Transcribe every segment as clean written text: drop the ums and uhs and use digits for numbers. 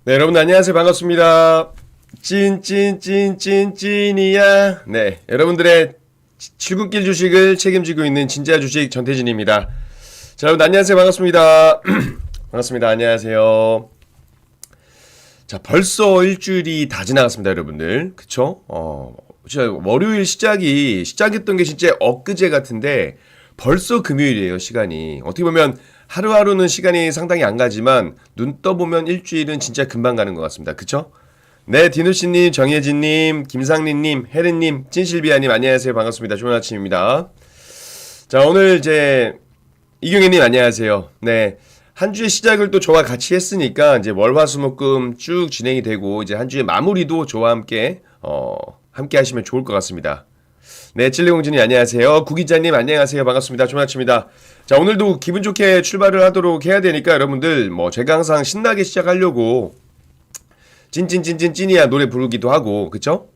네, 여러분 안녕하세요. 반갑습니다. 찐이야. 네, 여러분들의 출근길 주식을 책임지고 있는 진짜 주식 전태진입니다. 자, 여러분 안녕하세요. 반갑습니다. 반갑습니다. 안녕하세요. 자, 벌써 일주일이 다 지나갔습니다, 여러분들. 그쵸? 진짜 월요일 시작했던 게 진짜 엊그제 같은데 벌써 금요일이에요, 시간이. 어떻게 보면 하루하루는 시간이 상당히 안 가지만 눈 떠보면 일주일은 진짜 금방 가는 것 같습니다. 그쵸? 네, 디누씨님, 정혜진님, 김상린님, 혜린님, 찐실비아님 안녕하세요. 반갑습니다. 좋은 아침입니다. 자, 오늘 이제 이경혜님 안녕하세요. 네, 한 주의 시작을 또 저와 같이 했으니까 이제 월화수목금 쭉 진행이 되고 이제 한 주의 마무리도 저와 함께 함께 하시면 좋을 것 같습니다. 네, 찔리공주님 안녕하세요. 구기자님 안녕하세요. 반갑습니다. 좋은 아침입니다. 자, 오늘도 기분 좋게 출발을 하도록 해야 되니까 여러분들 제가 항상 신나게 시작하려고 찐이야 노래 부르기도 하고 그쵸?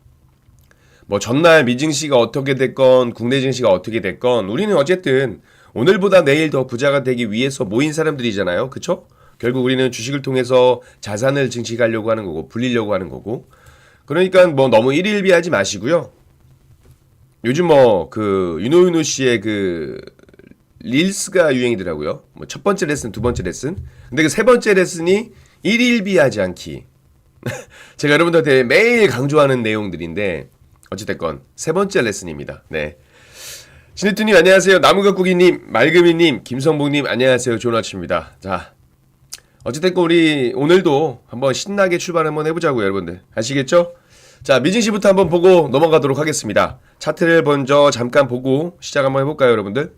전날 미증시가 어떻게 됐건 국내 증시가 어떻게 됐건 우리는 어쨌든 오늘보다 내일 더 부자가 되기 위해서 모인 사람들이잖아요. 그쵸? 결국 우리는 주식을 통해서 자산을 증식하려고 하는 거고 불리려고 하는 거고 그러니까 너무 일일비하지 마시고요. 요즘 윤호윤호 씨의 릴스가 유행이더라고요. 첫 번째 레슨, 두 번째 레슨. 근데 그 세 번째 레슨이 일일비하지 않기. 제가 여러분들한테 매일 강조하는 내용들인데, 어찌됐건, 세 번째 레슨입니다. 네. 신혜투님 안녕하세요. 나무가꾸기님, 말금이님, 김성복님 안녕하세요. 좋은 아침입니다. 자. 어찌됐건 우리 오늘도 한번 신나게 출발 한번 해보자고요, 여러분들. 아시겠죠? 자, 미증시부터 한번 보고 넘어가도록 하겠습니다. 차트를 먼저 잠깐 보고 시작 한번 해볼까요, 여러분들?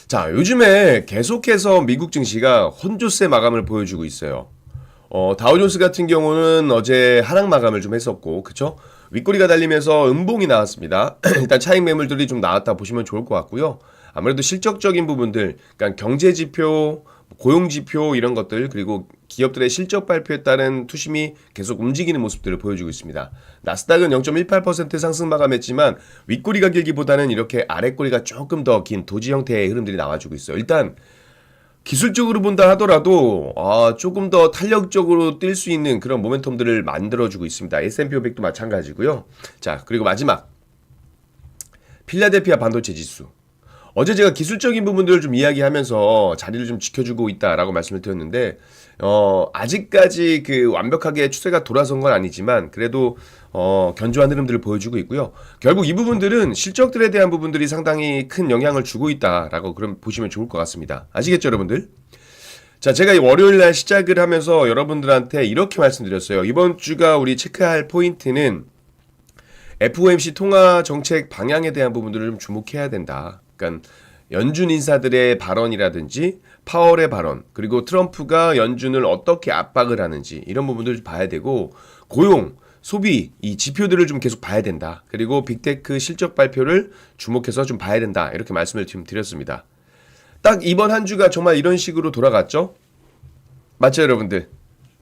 자, 요즘에 계속해서 미국 증시가 혼조세 마감을 보여주고 있어요. 다우존스 같은 경우는 어제 하락 마감을 좀 했었고, 그쵸? 윗꼬리가 달리면서 음봉이 나왔습니다. 일단 차익 매물들이 좀 나왔다 보시면 좋을 것 같고요. 아무래도 실적적인 부분들, 그러니까 경제지표, 고용지표 이런 것들 그리고 기업들의 실적 발표에 따른 투심이 계속 움직이는 모습들을 보여주고 있습니다. 나스닥은 0.18% 상승 마감했지만 윗꼬리가 길기보다는 이렇게 아랫꼬리가 조금 더 긴 도지 형태의 흐름들이 나와주고 있어요. 일단 기술적으로 본다 하더라도 조금 더 탄력적으로 뛸 수 있는 그런 모멘텀들을 만들어주고 있습니다. S&P 500도 마찬가지고요. 자, 그리고 마지막 필라델피아 반도체 지수. 어제 제가 기술적인 부분들을 좀 이야기하면서 자리를 좀 지켜주고 있다라고 말씀을 드렸는데 아직까지 완벽하게 추세가 돌아선 건 아니지만 그래도 견조한 흐름들을 보여주고 있고요. 결국 이 부분들은 실적들에 대한 부분들이 상당히 큰 영향을 주고 있다라고 그럼 보시면 좋을 것 같습니다. 아시겠죠, 여러분들? 자, 제가 이 월요일 날 시작을 하면서 여러분들한테 이렇게 말씀드렸어요. 이번 주가 우리 체크할 포인트는 FOMC 통화 정책 방향에 대한 부분들을 좀 주목해야 된다. 그러니까 연준 인사들의 발언이라든지 파월의 발언 그리고 트럼프가 연준을 어떻게 압박을 하는지 이런 부분들을 봐야 되고 고용, 소비 이 지표들을 좀 계속 봐야 된다. 그리고 빅테크 실적 발표를 주목해서 좀 봐야 된다. 이렇게 말씀을 좀 드렸습니다. 딱 이번 한 주가 정말 이런 식으로 돌아갔죠? 맞죠, 여러분들?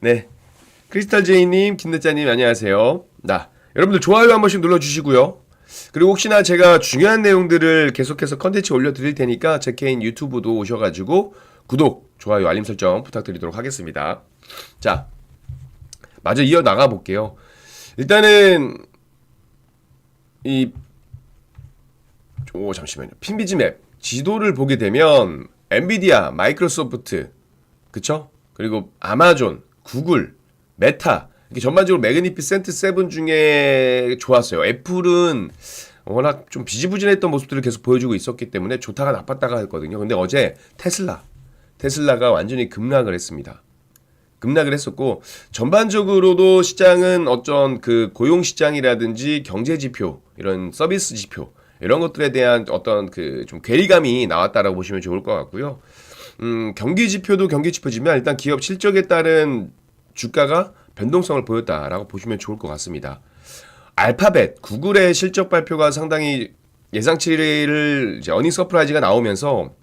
네. 크리스탈 제이님, 김대자님 안녕하세요. 여러분들 좋아요 한 번씩 눌러주시고요. 그리고 혹시나 제가 중요한 내용들을 계속해서 컨텐츠 올려드릴 테니까 제 개인 유튜브도 오셔가지고 구독, 좋아요, 알림 설정 부탁드리도록 하겠습니다. 자, 마저 이어 나가 볼게요. 일단은 잠시만요. 핀비즈맵 지도를 보게 되면 엔비디아, 마이크로소프트, 그쵸? 그리고 아마존, 구글, 메타 이렇게 전반적으로 매그니피센트 7 중에 좋았어요. 애플은 워낙 좀 비지부진했던 모습들을 계속 보여주고 있었기 때문에 좋다가 나빴다가 했거든요. 근데 어제 테슬라가 완전히 급락을 했습니다. 급락을 했었고 전반적으로도 시장은 어떤 고용 시장이라든지 경제 지표, 이런 서비스 지표 이런 것들에 대한 어떤 좀 괴리감이 나왔다라고 보시면 좋을 것 같고요. 경기 지표도 경기 지표지만 일단 기업 실적에 따른 주가가 변동성을 보였다라고 보시면 좋을 것 같습니다. 알파벳, 구글의 실적 발표가 상당히 예상치를 어닝 서프라이즈가 나오면서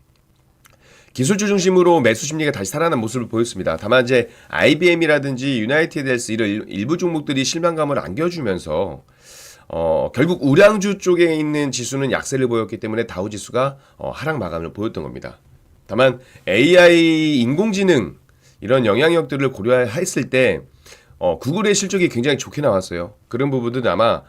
기술주 중심으로 매수 심리가 다시 살아난 모습을 보였습니다. 다만 이제 IBM이라든지 유나이티드 헬스 이런 일부 종목들이 실망감을 안겨주면서 결국 우량주 쪽에 있는 지수는 약세를 보였기 때문에 다우지수가 하락 마감을 보였던 겁니다. 다만 AI 인공지능 이런 영향력들을 고려했을 때 구글의 실적이 굉장히 좋게 나왔어요. 그런 부분들은 아마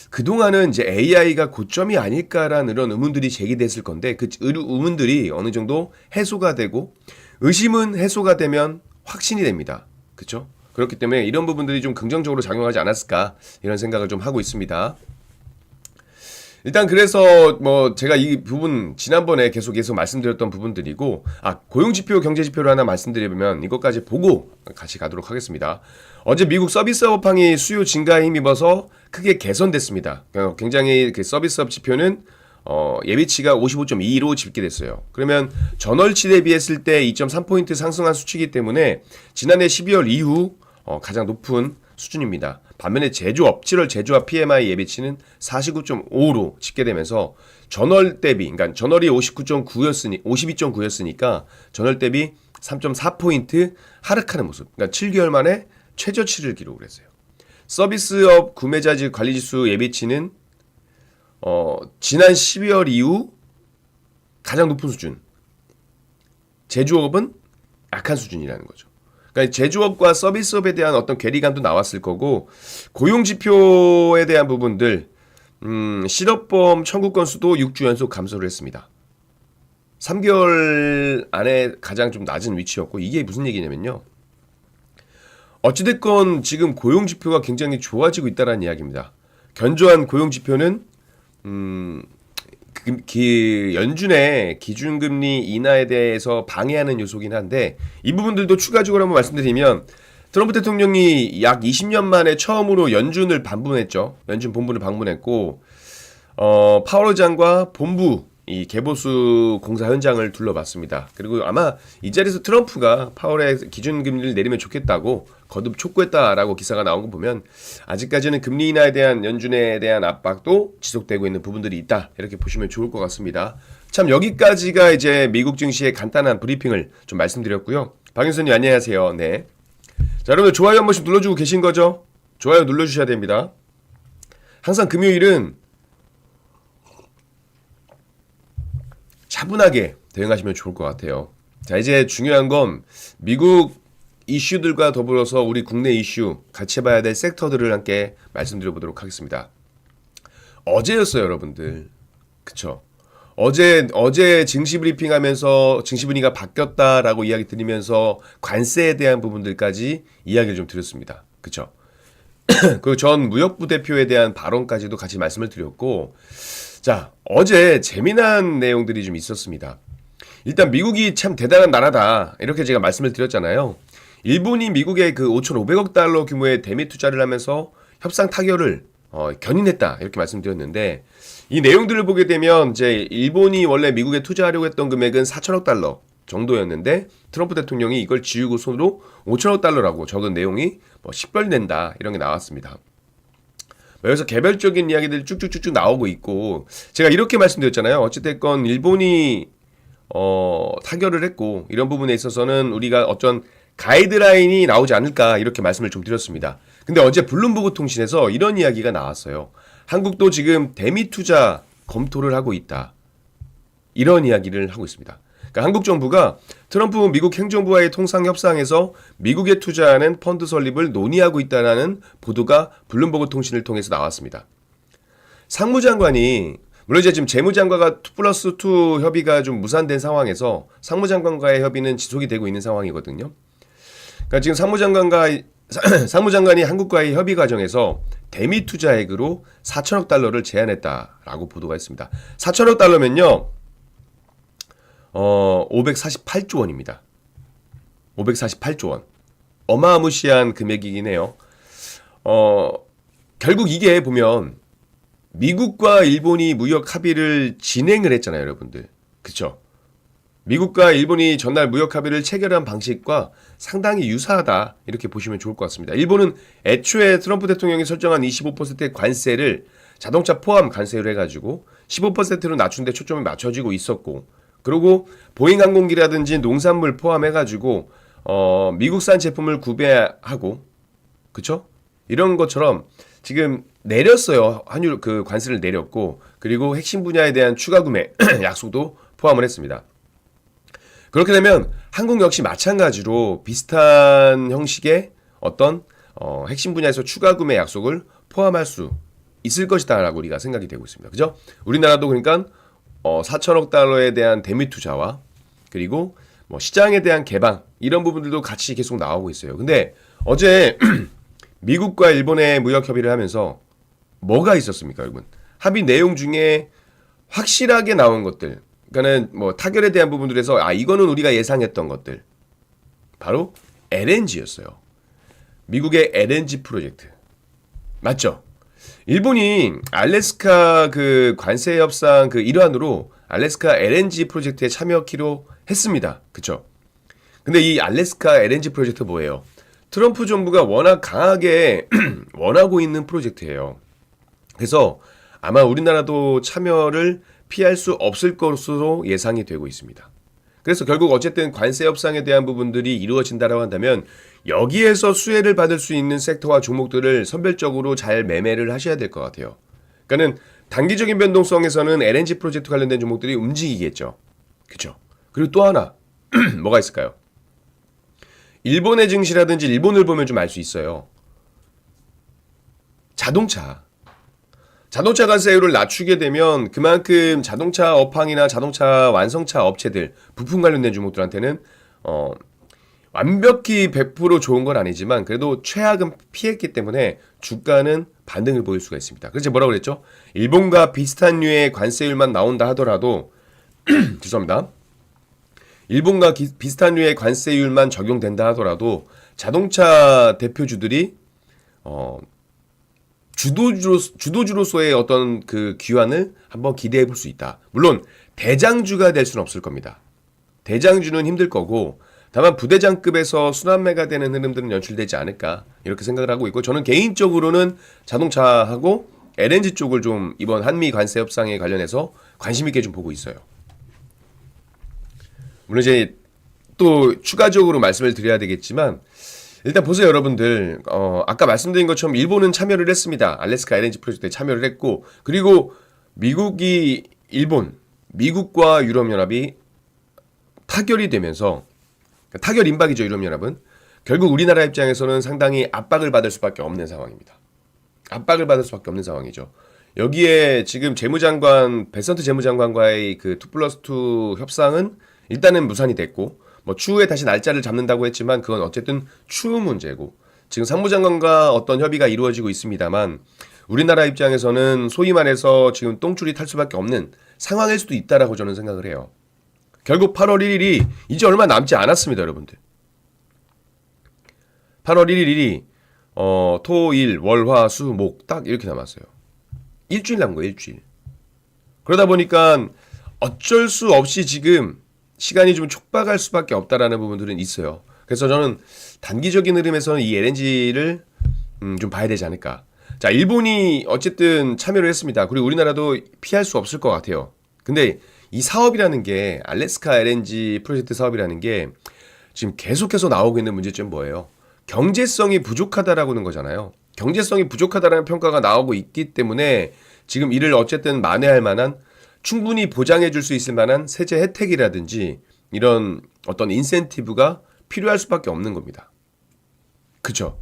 그동안은 이제 AI가 고점이 아닐까라는 이런 의문들이 제기됐을 건데 그 의문들이 어느 정도 해소가 되고 의심은 해소가 되면 확신이 됩니다. 그렇죠? 그렇기 때문에 이런 부분들이 좀 긍정적으로 작용하지 않았을까 이런 생각을 좀 하고 있습니다. 일단 그래서 뭐 제가 이 부분 지난번에 계속 말씀드렸던 부분들이고 고용지표 경제지표를 하나 말씀드리면 이것까지 보고 같이 가도록 하겠습니다. 어제 미국 서비스업황이 수요 증가에 힘입어서 크게 개선됐습니다. 굉장히 그 서비스업 지표는 예비치가 55.2로 집계됐어요. 그러면 전월치 대비했을 때 2.3포인트 상승한 수치이기 때문에 지난해 12월 이후 가장 높은 수준입니다. 반면에 제조업, 7월 제조업 PMI 예비치는 49.5로 집계되면서 전월 대비, 그러니까 전월이 52.9였으니까 전월 대비 3.4포인트 하락하는 모습. 그러니까 7개월 만에 최저치를 기록을 했어요. 서비스업 구매자지 관리지수 예비치는 지난 12월 이후 가장 높은 수준. 제조업은 약한 수준이라는 거죠. 그러니까 제조업과 서비스업에 대한 어떤 괴리감도 나왔을 거고 고용지표에 대한 부분들 실업보험 청구 건수도 6주 연속 감소를 했습니다. 3개월 안에 가장 좀 낮은 위치였고 이게 무슨 얘기냐면요. 어찌됐건 지금 고용지표가 굉장히 좋아지고 있다는 이야기입니다. 견조한 고용지표는 연준의 기준금리 인하에 대해서 방해하는 요소긴 한데 이 부분들도 추가적으로 한번 말씀드리면 트럼프 대통령이 약 20년 만에 처음으로 연준을 방문했죠. 연준 본부를 방문했고 파월 의장과 본부 이 개보수 공사 현장을 둘러봤습니다. 그리고 아마 이 자리에서 트럼프가 파월의 기준금리를 내리면 좋겠다고 거듭 촉구했다라고 기사가 나온 거 보면 아직까지는 금리 인하에 대한 연준에 대한 압박도 지속되고 있는 부분들이 있다. 이렇게 보시면 좋을 것 같습니다. 참 여기까지가 이제 미국 증시의 간단한 브리핑을 좀 말씀드렸고요. 박윤선님 안녕하세요. 네. 자, 여러분들 좋아요 한 번씩 눌러주고 계신 거죠? 좋아요 눌러주셔야 됩니다. 항상 금요일은 차분하게 대응하시면 좋을 것 같아요. 자, 이제 중요한 건 미국 이슈들과 더불어서 우리 국내 이슈 같이 봐야 될 섹터들을 함께 말씀드려 보도록 하겠습니다. 어제였어요, 여러분들. 그쵸? 어제 증시 브리핑 하면서 증시 분위기가 바뀌었다라고 이야기 드리면서 관세에 대한 부분들까지 이야기를 좀 드렸습니다. 그쵸? 그 전 무역부 대표에 대한 발언까지도 같이 말씀을 드렸고, 자, 어제 재미난 내용들이 좀 있었습니다. 일단 미국이 참 대단한 나라다. 이렇게 제가 말씀을 드렸잖아요. 일본이 미국의 그 5,500억 달러 규모의 대미 투자를 하면서 협상 타결을 견인했다. 이렇게 말씀드렸는데 이 내용들을 보게 되면 이제 일본이 원래 미국에 투자하려고 했던 금액은 4천억 달러 정도였는데 트럼프 대통령이 이걸 지우고 손으로 5천억 달러라고 적은 내용이 10별 낸다. 이런 게 나왔습니다. 여기서 개별적인 이야기들이 쭉쭉쭉쭉 나오고 있고 제가 이렇게 말씀드렸잖아요. 어찌됐건 일본이 타결을 했고 이런 부분에 있어서는 우리가 어떤 가이드라인이 나오지 않을까 이렇게 말씀을 좀 드렸습니다. 근데 어제 블룸버그 통신에서 이런 이야기가 나왔어요. 한국도 지금 대미 투자 검토를 하고 있다. 이런 이야기를 하고 있습니다. 그러니까 한국 정부가 트럼프 미국 행정부와의 통상 협상에서 미국에 투자하는 펀드 설립을 논의하고 있다는 보도가 블룸버그 통신을 통해서 나왔습니다. 상무장관이 물론 이제 지금 재무장관과 2+2 협의가 좀 무산된 상황에서 상무장관과의 협의는 지속이 되고 있는 상황이거든요. 그러니까 지금 상무장관이 한국과의 협의 과정에서 대미 투자액으로 4천억 달러를 제안했다라고 보도가 있습니다. 4천억 달러면요. 548조 원입니다. 548조 원. 어마무시한 금액이긴 해요. 결국 이게 보면 미국과 일본이 무역 합의를 진행을 했잖아요, 여러분들. 그쵸? 미국과 일본이 전날 무역 합의를 체결한 방식과 상당히 유사하다. 이렇게 보시면 좋을 것 같습니다. 일본은 애초에 트럼프 대통령이 설정한 25%의 관세를 자동차 포함 관세를 해가지고 15%로 낮춘 데 초점이 맞춰지고 있었고 그리고 보잉 항공기라든지 농산물 포함해가지고 미국산 제품을 구매하고 그쵸? 이런 것처럼 지금 내렸어요. 환율 그 관세를 내렸고 그리고 핵심 분야에 대한 추가 구매 약속도 포함을 했습니다. 그렇게 되면 한국 역시 마찬가지로 비슷한 형식의 어떤 핵심 분야에서 추가 구매 약속을 포함할 수 있을 것이다라고 우리가 생각이 되고 있습니다. 그죠? 우리나라도 그러니까 4천억 달러에 대한 대미 투자와 그리고 뭐 시장에 대한 개방 이런 부분들도 같이 계속 나오고 있어요. 근데 어제 미국과 일본의 무역 협의를 하면서 뭐가 있었습니까, 여러분? 합의 내용 중에 확실하게 나온 것들. 그러니까는 뭐 타결에 대한 부분들에서 이거는 우리가 예상했던 것들. 바로 LNG였어요. 미국의 LNG 프로젝트. 맞죠? 일본이 알래스카 그 관세 협상 그 일환으로 알래스카 LNG 프로젝트에 참여하기로 했습니다. 그쵸? 근데 이 알래스카 LNG 프로젝트 뭐예요? 트럼프 정부가 워낙 강하게 원하고 있는 프로젝트예요. 그래서 아마 우리나라도 참여를 피할 수 없을 것으로 예상이 되고 있습니다. 그래서 결국 어쨌든 관세 협상에 대한 부분들이 이루어진다라고 한다면 여기에서 수혜를 받을 수 있는 섹터와 종목들을 선별적으로 잘 매매를 하셔야 될 것 같아요. 그러니까는 단기적인 변동성에서는 LNG 프로젝트 관련된 종목들이 움직이겠죠. 그렇죠? 그리고 또 하나 뭐가 있을까요? 일본의 증시라든지 일본을 보면 좀 알 수 있어요. 자동차 관세율을 낮추게 되면 그만큼 자동차 업황이나 자동차 완성차 업체들, 부품 관련된 종목들한테는 완벽히 100% 좋은 건 아니지만 그래도 최악은 피했기 때문에 주가는 반등을 보일 수가 있습니다. 그래서 뭐라고 그랬죠? 일본과 비슷한 류의 관세율만 나온다 하더라도 죄송합니다. 일본과 비슷한 류의 관세율만 적용된다 하더라도 자동차 대표주들이 주도주로서의 어떤 그 귀환을 한번 기대해 볼 수 있다. 물론 대장주가 될 수는 없을 겁니다. 대장주는 힘들 거고 다만 부대장급에서 순환매가 되는 흐름들은 연출되지 않을까 이렇게 생각을 하고 있고 저는 개인적으로는 자동차하고 LNG 쪽을 좀 이번 한미 관세 협상에 관련해서 관심 있게 좀 보고 있어요. 물론 이제 또 추가적으로 말씀을 드려야 되겠지만 일단 보세요 여러분들 아까 말씀드린 것처럼 일본은 참여를 했습니다. 알래스카 LNG 프로젝트에 참여를 했고 그리고 미국과 유럽연합이 타결이 되면서 타결 임박이죠. 유럽연합은 결국 우리나라 입장에서는 상당히 압박을 받을 수밖에 없는 상황입니다. 압박을 받을 수밖에 없는 상황이죠. 여기에 지금 베선트 재무장관과의 그 2+2 협상은 일단은 무산이 됐고 뭐 추후에 다시 날짜를 잡는다고 했지만 그건 어쨌든 추후 문제고 지금 상무장관과 어떤 협의가 이루어지고 있습니다만 우리나라 입장에서는 소위 말해서 지금 똥줄이 탈 수밖에 없는 상황일 수도 있다라고 저는 생각을 해요. 결국 8월 1일이 이제 얼마 남지 않았습니다, 여러분들. 8월 1일이 토, 일, 월, 화, 수, 목 딱 이렇게 남았어요. 일주일 남은 거예요, 일주일. 그러다 보니까 어쩔 수 없이 지금 시간이 좀 촉박할 수밖에 없다라는 부분들은 있어요. 그래서 저는 단기적인 흐름에서는 이 LNG를 좀 봐야 되지 않을까. 자, 일본이 어쨌든 참여를 했습니다. 그리고 우리나라도 피할 수 없을 것 같아요. 근데 이 사업이라는 게 알래스카 LNG 프로젝트 사업이라는 게 지금 계속해서 나오고 있는 문제점이 뭐예요? 경제성이 부족하다라고 하는 거잖아요. 경제성이 부족하다라는 평가가 나오고 있기 때문에 지금 이를 어쨌든 만회할 만한 충분히 보장해 줄 수 있을 만한 세제 혜택이라든지 이런 어떤 인센티브가 필요할 수밖에 없는 겁니다. 그쵸?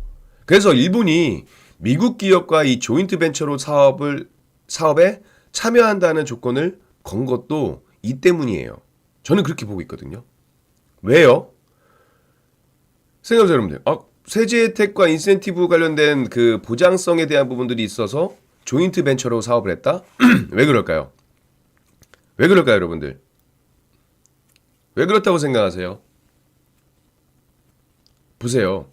그래서 일본이 미국 기업과 이 조인트 벤처로 사업에 참여한다는 조건을 건 것도 이 때문이에요. 저는 그렇게 보고 있거든요. 왜요? 생각해보세요, 여러분들. 세제 혜택과 인센티브 관련된 그 보장성에 대한 부분들이 있어서 조인트 벤처로 사업을 했다? 왜 그럴까요? 왜 그럴까요, 여러분들? 왜 그렇다고 생각하세요? 보세요.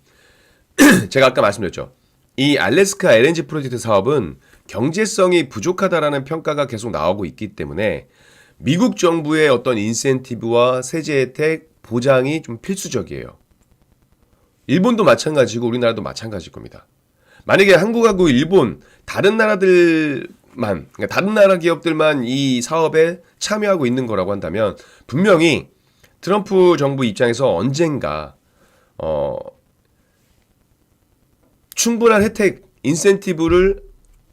제가 아까 말씀드렸죠. 이 알래스카 LNG 프로젝트 사업은 경제성이 부족하다라는 평가가 계속 나오고 있기 때문에 미국 정부의 어떤 인센티브와 세제 혜택 보장이 좀 필수적이에요. 일본도 마찬가지고 우리나라도 마찬가지일 겁니다. 만약에 한국하고 일본 다른 그러니까 다른 나라 기업들만 이 사업에 참여하고 있는 거라고 한다면 분명히 트럼프 정부 입장에서 언젠가 충분한 혜택, 인센티브를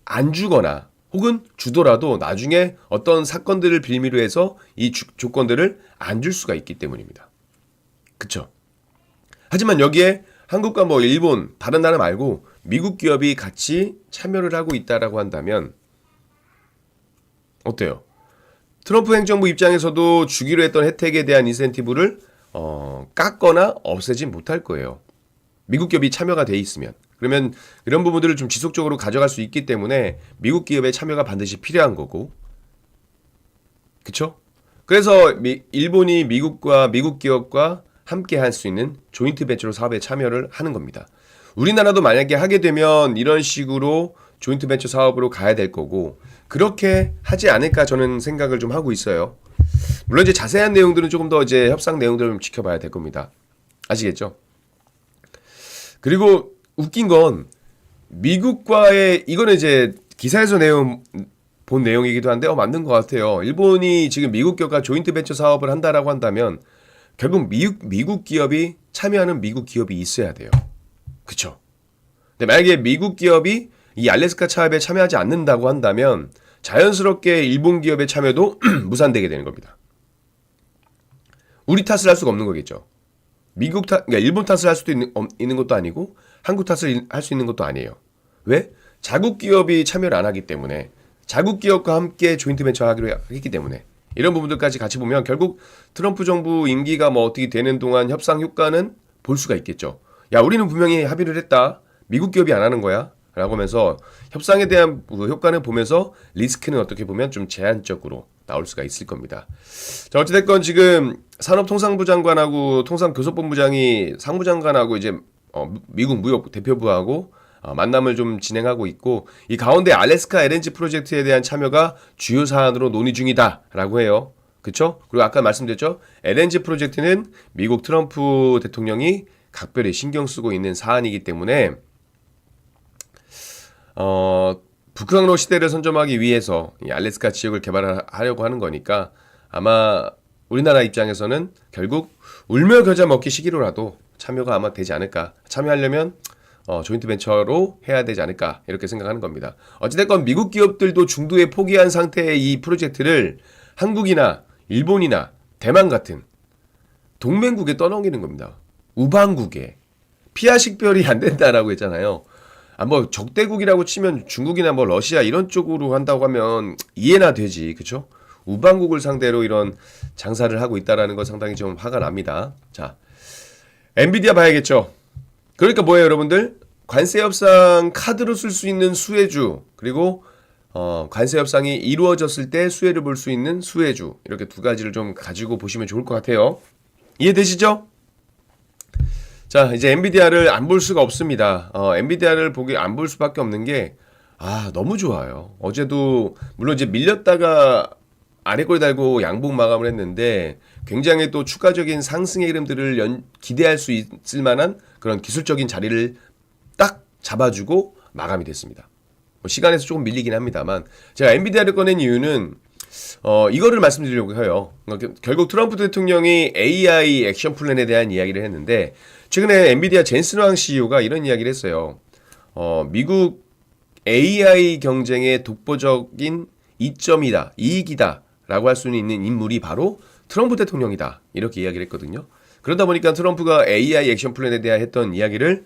안 주거나 혹은 주더라도 나중에 어떤 사건들을 빌미로 해서 이 조건들을 안 줄 수가 있기 때문입니다. 그쵸? 하지만 여기에 한국과 뭐 일본, 다른 나라 말고 미국 기업이 같이 참여를 하고 있다라고 한다면 어때요? 트럼프 행정부 입장에서도 주기로 했던 혜택에 대한 인센티브를 깎거나 없애지 못할 거예요. 미국 기업이 참여가 돼 있으면. 그러면 이런 부분들을 좀 지속적으로 가져갈 수 있기 때문에 미국 기업의 참여가 반드시 필요한 거고. 그쵸? 그래서 일본이 미국 기업과 함께 할 수 있는 조인트 벤처로 사업에 참여를 하는 겁니다. 우리나라도 만약에 하게 되면 이런 식으로 조인트 벤처 사업으로 가야 될 거고 그렇게 하지 않을까 저는 생각을 좀 하고 있어요. 물론 이제 자세한 내용들은 조금 더 이제 협상 내용들을 좀 지켜봐야 될 겁니다. 아시겠죠? 그리고 웃긴 건 미국과의 이거는 이제 기사에서 본 내용이기도 한데 맞는 것 같아요. 일본이 지금 미국 기업과 조인트 벤처 사업을 한다라고 한다면 결국 미국 기업이 참여하는 미국 기업이 있어야 돼요. 그쵸? 근데 만약에 미국 기업이 이 알래스카 사업에 참여하지 않는다고 한다면 자연스럽게 일본 기업의 참여도 무산되게 되는 겁니다. 우리 탓을 할 수가 없는 거겠죠. 그러니까 일본 탓을 할 수도 있는 것도 아니고 한국 탓을 할 수 있는 것도 아니에요. 왜? 자국 기업이 참여를 안 하기 때문에 자국 기업과 함께 조인트 벤처 하기로 했기 때문에 이런 부분들까지 같이 보면 결국 트럼프 정부 임기가 뭐 어떻게 되는 동안 협상 효과는 볼 수가 있겠죠. 야, 우리는 분명히 합의를 했다. 미국 기업이 안 하는 거야. 라고 하면서 협상에 대한 효과는 보면서 리스크는 어떻게 보면 좀 제한적으로 나올 수가 있을 겁니다. 자, 어찌됐건 지금 산업통상부 장관하고 통상교섭본부장이 상무장관하고 이제 미국 무역 대표부하고 만남을 좀 진행하고 있고 이 가운데 알래스카 LNG 프로젝트에 대한 참여가 주요 사안으로 논의 중이다라고 해요. 그렇죠? 그리고 아까 말씀드렸죠. LNG 프로젝트는 미국 트럼프 대통령이 각별히 신경 쓰고 있는 사안이기 때문에 북한로 시대를 선점하기 위해서 이 알래스카 지역을 개발하려고 하는 거니까 아마 우리나라 입장에서는 결국 울며 겨자 먹기 시기로라도 참여가 아마 되지 않을까. 참여하려면 조인트 벤처로 해야 되지 않을까 이렇게 생각하는 겁니다. 어찌됐건 미국 기업들도 중도에 포기한 상태의 이 프로젝트를 한국이나 일본이나 대만 같은 동맹국에 떠넘기는 겁니다. 우방국에 피하식별이 안 된다라고 했잖아요. 뭐 적대국이라고 치면 중국이나 뭐 러시아 이런 쪽으로 한다고 하면 이해나 되지, 그렇죠? 우방국을 상대로 이런 장사를 하고 있다라는 건 상당히 좀 화가 납니다. 자, 엔비디아 봐야겠죠. 그러니까 뭐예요, 여러분들? 관세 협상 카드로 쓸 수 있는 수혜주 그리고 관세 협상이 이루어졌을 때 수혜를 볼 수 있는 수혜주 이렇게 두 가지를 좀 가지고 보시면 좋을 것 같아요. 이해되시죠? 자, 이제 엔비디아를 안 볼 수가 없습니다. 엔비디아를 안 볼 수밖에 없는 게 너무 좋아요. 어제도 물론 이제 밀렸다가 아래 걸 달고 양봉 마감을 했는데 굉장히 또 추가적인 상승의 흐름들을 기대할 수 있을 만한 그런 기술적인 자리를 딱 잡아주고 마감이 됐습니다. 시간에서 조금 밀리긴 합니다만 제가 엔비디아를 꺼낸 이유는 이거를 말씀드리려고 해요. 결국 트럼프 대통령이 AI 액션 플랜에 대한 이야기를 했는데 최근에 엔비디아 젠슨 황 CEO가 이런 이야기를 했어요. 미국 AI 경쟁의 독보적인 이점이다, 이익이다 라고 할 수 있는 인물이 바로 트럼프 대통령이다 이렇게 이야기를 했거든요. 그러다 보니까 트럼프가 AI 액션 플랜에 대한 했던 이야기를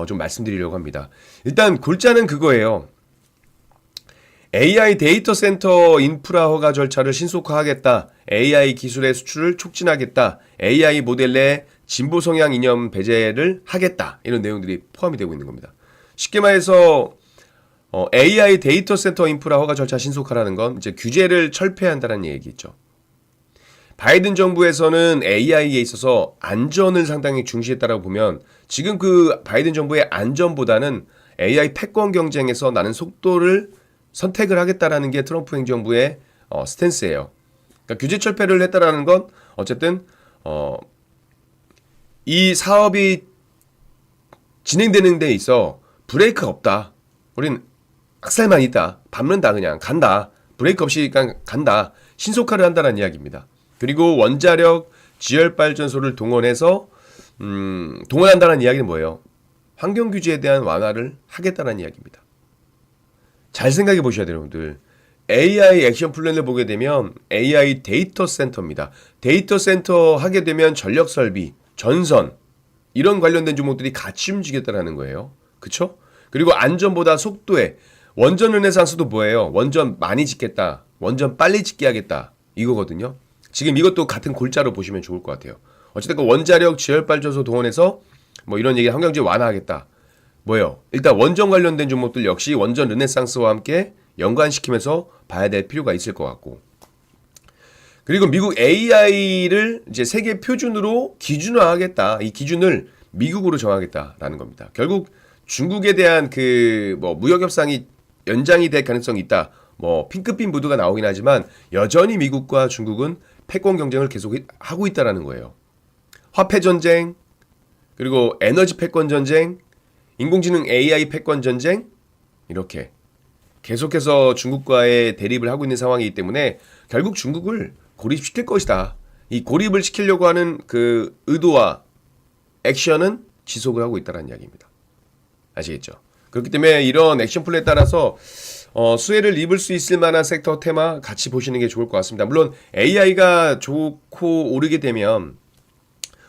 좀 말씀드리려고 합니다. 일단 골자는 그거예요. AI 데이터 센터 인프라 허가 절차를 신속화하겠다. AI 기술의 수출을 촉진하겠다. AI 모델 내 진보 성향 이념 배제를 하겠다. 이런 내용들이 포함이 되고 있는 겁니다. 쉽게 말해서 AI 데이터 센터 인프라 허가 절차 신속화라는 건 이제 규제를 철폐한다는 얘기겠죠. 바이든 정부에서는 AI에 있어서 안전을 상당히 중시했다라고 보면 지금 그 바이든 정부의 안전보다는 AI 패권 경쟁에서 나는 속도를 선택을 하겠다라는 게 트럼프 행정부의 스탠스예요. 그러니까 규제 철폐를 했다라는 건 어쨌든 이 사업이 진행되는 데 있어 브레이크가 없다. 우린 학살만 있다. 밟는다 그냥 간다. 브레이크 없이 그냥 간다. 신속화를 한다는 이야기입니다. 그리고 원자력 지열발전소를 동원해서 동원한다는 이야기는 뭐예요? 환경 규제에 대한 완화를 하겠다는 이야기입니다. 잘 생각해 보셔야 돼요, 여러분들. AI 액션 플랜을 보게 되면 AI 데이터 센터입니다. 데이터 센터 하게 되면 전력 설비, 전선 이런 관련된 종목들이 같이 움직였다라는 거예요. 그쵸? 그리고 안전보다 속도에 원전 르네상스도 뭐예요? 원전 많이 짓겠다. 원전 빨리 짓게 하겠다. 이거거든요. 지금 이것도 같은 골자로 보시면 좋을 것 같아요. 어쨌든 그 원자력 지열발전소 동원해서 뭐 이런 얘기 환경주의 완화하겠다. 뭐예요? 일단 원전 관련된 종목들 역시 원전 르네상스와 함께 연관시키면서 봐야 될 필요가 있을 것 같고. 그리고 미국 AI를 이제 세계 표준으로 기준화하겠다. 이 기준을 미국으로 정하겠다라는 겁니다. 결국 중국에 대한 그 뭐 무역 협상이 연장이 될 가능성이 있다. 뭐 핑크빛 무드가 나오긴 하지만 여전히 미국과 중국은 패권 경쟁을 계속 하고 있다라는 거예요. 화폐 전쟁, 그리고 에너지 패권 전쟁, 인공지능 AI 패권 전쟁 이렇게 계속해서 중국과의 대립을 하고 있는 상황이기 때문에 결국 중국을 고립시킬 것이다. 이 고립을 시키려고 하는 그 의도와 액션은 지속을 하고 있다는 이야기입니다. 아시겠죠? 그렇기 때문에 이런 액션 플레이에 따라서 수혜를 입을 수 있을 만한 섹터 테마 같이 보시는 게 좋을 것 같습니다. 물론 AI가 좋고 오르게 되면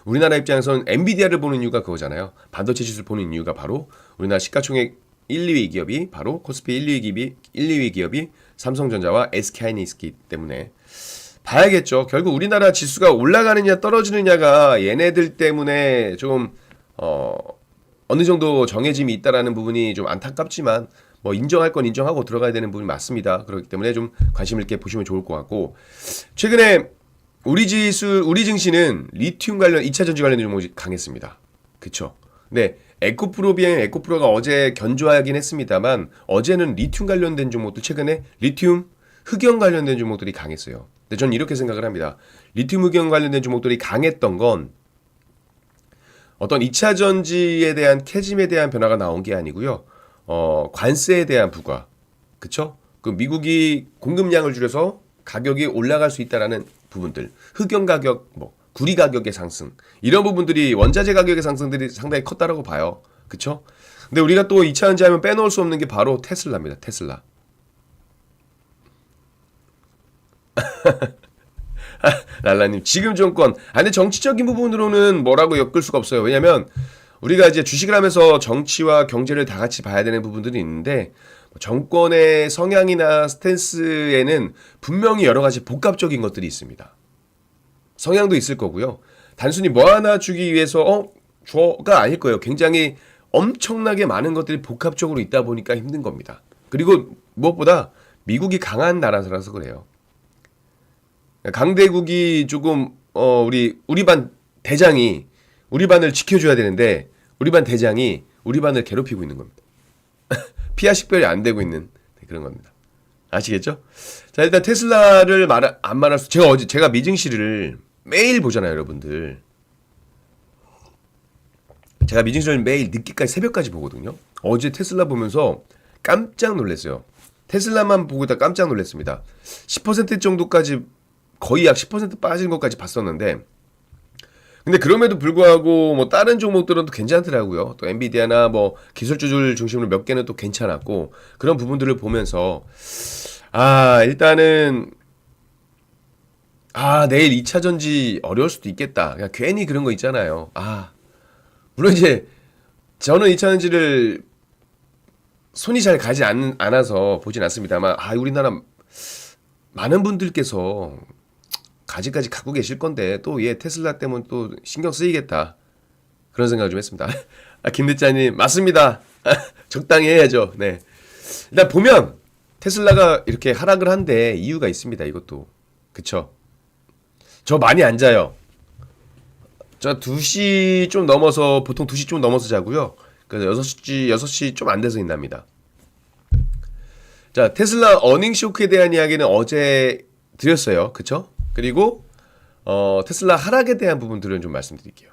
우리나라 입장에서는 엔비디아를 보는 이유가 그거잖아요. 반도체 지수를 보는 이유가 바로 우리나라 시가총액 1, 2위 기업이 바로 코스피 1, 2위 기업이 삼성전자와 SK하이닉스이기 때문에 봐야겠죠. 결국 우리나라 지수가 올라가느냐 떨어지느냐가 얘네들 때문에 좀 어느 정도 정해짐이 있다라는 부분이 좀 안타깝지만 뭐 인정할 건 인정하고 들어가야 되는 부분이 맞습니다. 그렇기 때문에 좀 관심 있게 보시면 좋을 것 같고, 최근에 우리 증시는 리튬 관련 2차 전지 관련 종목이 강했습니다. 그쵸? 네. 에코프로가 어제 견조하긴 했습니다만 어제는 리튬 관련된 종목들, 최근에 리튬 흑연 관련된 종목들이 강했어요. 근데 저는 이렇게 생각을 합니다. 리튬 흑연 관련된 종목들이 강했던 건 어떤 2차 전지에 대한 캐즘에 대한 변화가 나온 게 아니고요. 관세에 대한 부과. 그쵸? 그 미국이 공급량을 줄여서 가격이 올라갈 수 있다라는 부분들. 흑연 가격, 뭐 구리 가격의 상승. 이런 부분들이 원자재 가격의 상승들이 상당히 컸다라고 봐요. 그쵸? 근데 우리가 또 2차 전지 하면 빼놓을 수 없는 게 바로 테슬라입니다. 테슬라. 랄라님, 지금 정권. 근데 정치적인 부분으로는 뭐라고 엮을 수가 없어요. 왜냐면 우리가 이제 주식을 하면서 정치와 경제를 다 같이 봐야 되는 부분들이 있는데, 정권의 성향이나 스탠스에는 분명히 여러 가지 복합적인 것들이 있습니다. 성향도 있을 거고요. 단순히 뭐 하나 주기 위해서 줘가 아닐 거예요. 굉장히 엄청나게 많은 것들이 복합적으로 있다 보니까 힘든 겁니다. 그리고 무엇보다 미국이 강한 나라라서 그래요. 강대국이 조금 우리 반 대장이 우리 반을 지켜줘야 되는데 우리 반 대장이 우리 반을 괴롭히고 있는 겁니다. 피하 식별이 안 되고 있는 그런 겁니다. 아시겠죠? 자, 일단 테슬라를 안 말할 수, 제가 미증시를 매일 보잖아요, 여러분들. 제가 미증시를 매일 늦게까지 새벽까지 보거든요. 어제 테슬라 보면서 깜짝 놀랐어요. 테슬라만 보고 있다 깜짝 놀랐습니다. 10% 정도까지, 거의 약 10% 빠진 것까지 봤었는데, 근데 그럼에도 불구하고 뭐 다른 종목들은 또 괜찮더라고요. 또 엔비디아나 뭐 기술주들 중심으로 몇 개는 또 괜찮았고, 그런 부분들을 보면서 일단은 내일 2차 전지 어려울 수도 있겠다. 그냥 괜히 그런 거 있잖아요. 물론 이제 저는 2차 전지를 손이 잘 가지 않아서 보진 않습니다만, 우리나라 많은 분들께서 가지까지 갖고 계실 건데 또 얘 테슬라 때문에 또 신경 쓰이겠다, 그런 생각을 좀 했습니다. 김대짜님, 맞습니다. 적당히 해야죠. 네. 일단 보면 테슬라가 이렇게 하락을 한데 이유가 있습니다. 이것도. 그쵸? 저 많이 안 자요. 저 2시 좀 넘어서, 보통 2시 좀 넘어서 자고요. 그래서 6시 좀 안 돼서 일납니다. 자, 테슬라 어닝 쇼크에 대한 이야기는 어제 드렸어요. 그쵸? 그리고 테슬라 하락에 대한 부분들은 좀 말씀드릴게요.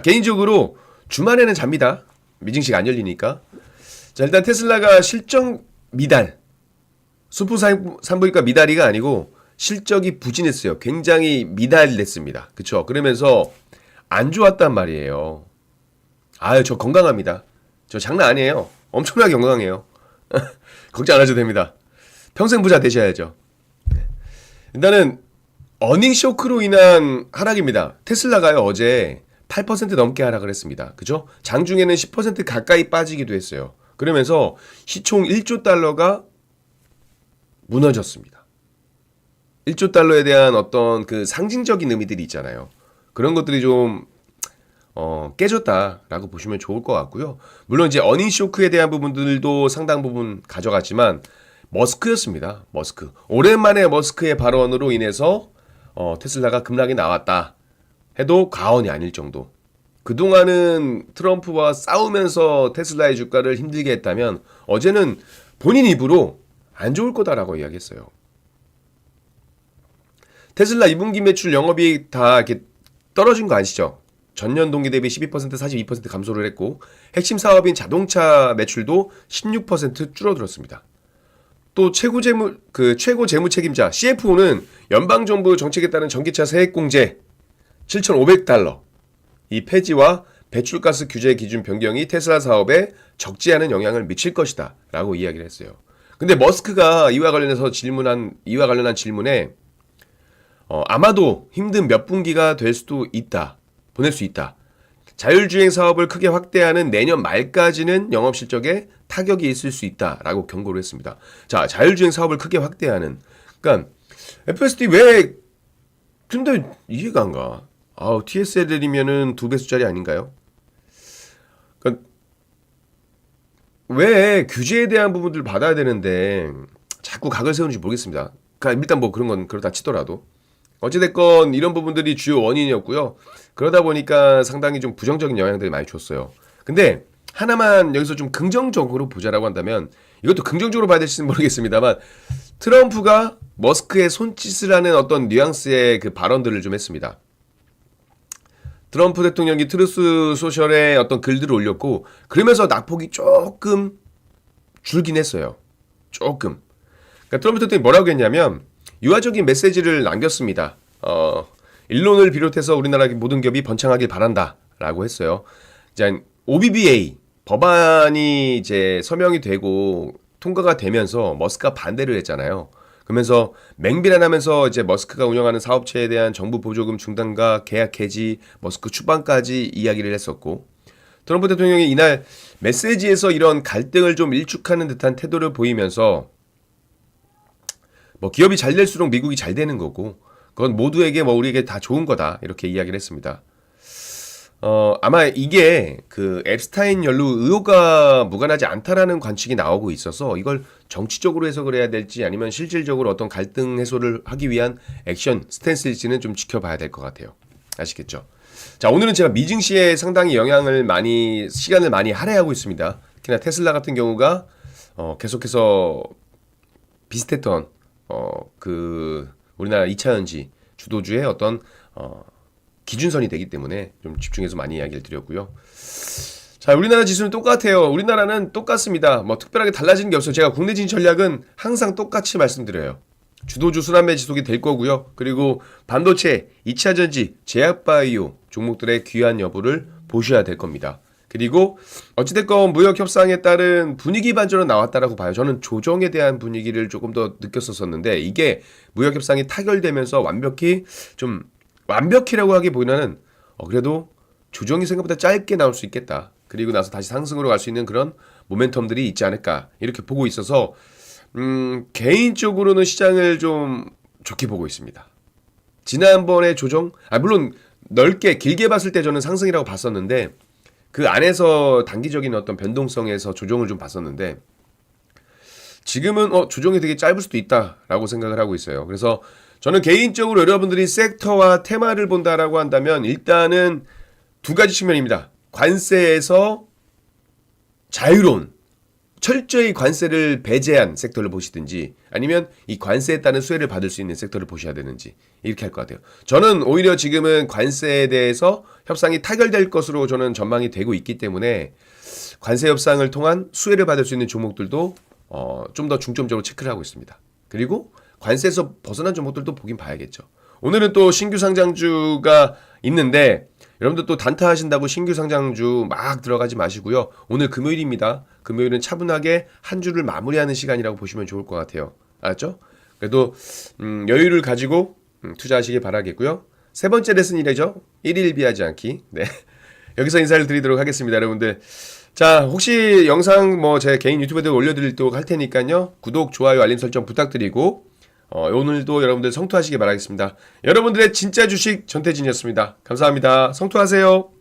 개인적으로 주말에는 잡니다. 미증시가 안 열리니까. 자, 일단 테슬라가 실적 미달, 수포산부인과 미달이가 아니고 실적이 부진했어요. 굉장히 미달됐습니다. 그쵸? 그러면서 안 좋았단 말이에요. 저 건강합니다. 저 장난 아니에요. 엄청나게 건강해요. 걱정 안 하셔도 됩니다. 평생 부자 되셔야죠. 일단은 어닝 쇼크로 인한 하락입니다. 테슬라가요, 어제 8% 넘게 하락을 했습니다. 그죠? 장중에는 10% 가까이 빠지기도 했어요. 그러면서 시총 1조 달러가 무너졌습니다. 1조 달러에 대한 어떤 그 상징적인 의미들이 있잖아요. 그런 것들이 좀 깨졌다라고 보시면 좋을 것 같고요. 물론 이제 어닝 쇼크에 대한 부분들도 상당 부분 가져갔지만 머스크였습니다. 머스크. 오랜만에 머스크의 발언으로 인해서 테슬라가 급락이 나왔다 해도 과언이 아닐 정도. 그동안은 트럼프와 싸우면서 테슬라의 주가를 힘들게 했다면 어제는 본인 입으로 안 좋을 거다라고 이야기했어요. 테슬라 2분기 매출 영업이익 다 이렇게 떨어진 거 아시죠? 전년 동기 대비 12%, 42% 감소를 했고 핵심 사업인 자동차 매출도 16% 줄어들었습니다. 또 최고 재무 책임자 CFO는 연방 정부 정책에 따른 전기차 세액 공제 7,500달러 이 폐지와 배출가스 규제 기준 변경이 테슬라 사업에 적지 않은 영향을 미칠 것이다라고 이야기를 했어요. 근데 머스크가 이와 관련한 질문에 아마도 힘든 몇 분기가 될 수도 있다. 보낼 수 있다. 자율주행 사업을 크게 확대하는 내년 말까지는 영업 실적에 타격이 있을 수 있다라고 경고를 했습니다. 자, 자율주행 사업을 크게 확대하는. 그러니까 FSD 왜 근데 이해가 안 가. TSL이면은 2배수짜리 아닌가요? 그러니까 왜 규제에 대한 부분들을 받아야 되는데 자꾸 각을 세우는지 모르겠습니다. 그러니까 일단 뭐 그런 건 그렇다 치더라도 어찌됐건 이런 부분들이 주요 원인이었고요. 그러다 보니까 상당히 좀 부정적인 영향들이 많이 줬어요. 근데 하나만 여기서 좀 긍정적으로 보자라고 한다면 이것도 긍정적으로 봐야 될지는 모르겠습니다만 트럼프가 머스크의 손짓을 하는 어떤 뉘앙스의 그 발언들을 좀 했습니다. 트럼프 대통령이 트루스 소셜에 어떤 글들을 올렸고 그러면서 낙폭이 조금 줄긴 했어요. 조금. 그러니까 트럼프 대통령이 뭐라고 했냐면 유화적인 메시지를 남겼습니다. 일론을 비롯해서 우리나라 모든 기업이 번창하길 바란다라고 했어요. 자, OBBA 법안이 이제 서명이 되고 통과가 되면서 머스크가 반대를 했잖아요. 그러면서 맹비난하면서 이제 머스크가 운영하는 사업체에 대한 정부 보조금 중단과 계약 해지, 머스크 추방까지 이야기를 했었고 트럼프 대통령이 이날 메시지에서 이런 갈등을 좀 일축하는 듯한 태도를 보이면서 뭐 기업이 잘 될수록 미국이 잘 되는 거고 그건 모두에게 뭐 우리에게 다 좋은 거다 이렇게 이야기를 했습니다. 아마 이게 그 앱스타인 연루 의혹과 무관하지 않다라는 관측이 나오고 있어서 이걸 정치적으로 해석을 해야 될지 아니면 실질적으로 어떤 갈등 해소를 하기 위한 액션 스탠스일지는 좀 지켜봐야 될 것 같아요. 아시겠죠? 자, 오늘은 제가 미증시에 상당히 시간을 많이 할애하고 있습니다. 특히나 테슬라 같은 경우가 계속해서 비슷했던 우리나라 2차전지 주도주의 어떤 기준선이 되기 때문에 좀 집중해서 많이 이야기를 드렸고요. 자, 우리나라 지수는 똑같아요. 우리나라는 똑같습니다. 뭐 특별하게 달라지는 게 없어요. 제가 국내 진 전략은 항상 똑같이 말씀드려요. 주도주 순환매 지속이 될 거고요. 그리고 반도체, 2차전지, 제약바이오 종목들의 귀환 여부를 보셔야 될 겁니다. 그리고 어찌됐건 무역 협상에 따른 분위기 반전은 나왔다라고 봐요. 저는 조정에 대한 분위기를 조금 더 느꼈었는데 이게 무역 협상이 타결되면서 완벽히라고 하기보다는 그래도 조정이 생각보다 짧게 나올 수 있겠다. 그리고 나서 다시 상승으로 갈 수 있는 그런 모멘텀들이 있지 않을까 이렇게 보고 있어서 개인적으로는 시장을 좀 좋게 보고 있습니다. 지난번에 조정, 물론 넓게 길게 봤을 때 저는 상승이라고 봤었는데 그 안에서 단기적인 어떤 변동성에서 조정을 좀 봤었는데 지금은 조정이 되게 짧을 수도 있다라고 생각을 하고 있어요. 그래서 저는 개인적으로 여러분들이 섹터와 테마를 본다라고 한다면 일단은 두 가지 측면입니다. 관세에서 자유로운 철저히 관세를 배제한 섹터를 보시든지 아니면 이 관세에 따른 수혜를 받을 수 있는 섹터를 보셔야 되는지 이렇게 할 것 같아요. 저는 오히려 지금은 관세에 대해서 협상이 타결될 것으로 저는 전망이 되고 있기 때문에 관세 협상을 통한 수혜를 받을 수 있는 종목들도 좀 더 중점적으로 체크를 하고 있습니다. 그리고 관세에서 벗어난 종목들도 보긴 봐야겠죠. 오늘은 또 신규 상장주가 있는데 여러분들 또 단타 하신다고 신규 상장주 막 들어가지 마시고요. 오늘 금요일입니다. 금요일은 차분하게 한 주를 마무리하는 시간이라고 보시면 좋을 것 같아요. 알았죠? 그래도 여유를 가지고 투자하시길 바라겠고요. 세 번째 레슨이래죠. 1일 비하지 않기. 네. 여기서 인사를 드리도록 하겠습니다, 여러분들. 자, 혹시 영상 뭐 제 개인 유튜브에도 올려드리도록 할 테니까요. 구독, 좋아요, 알림 설정 부탁드리고 오늘도 여러분들 성투하시길 바라겠습니다. 여러분들의 진짜 주식 전태진이었습니다. 감사합니다. 성투하세요.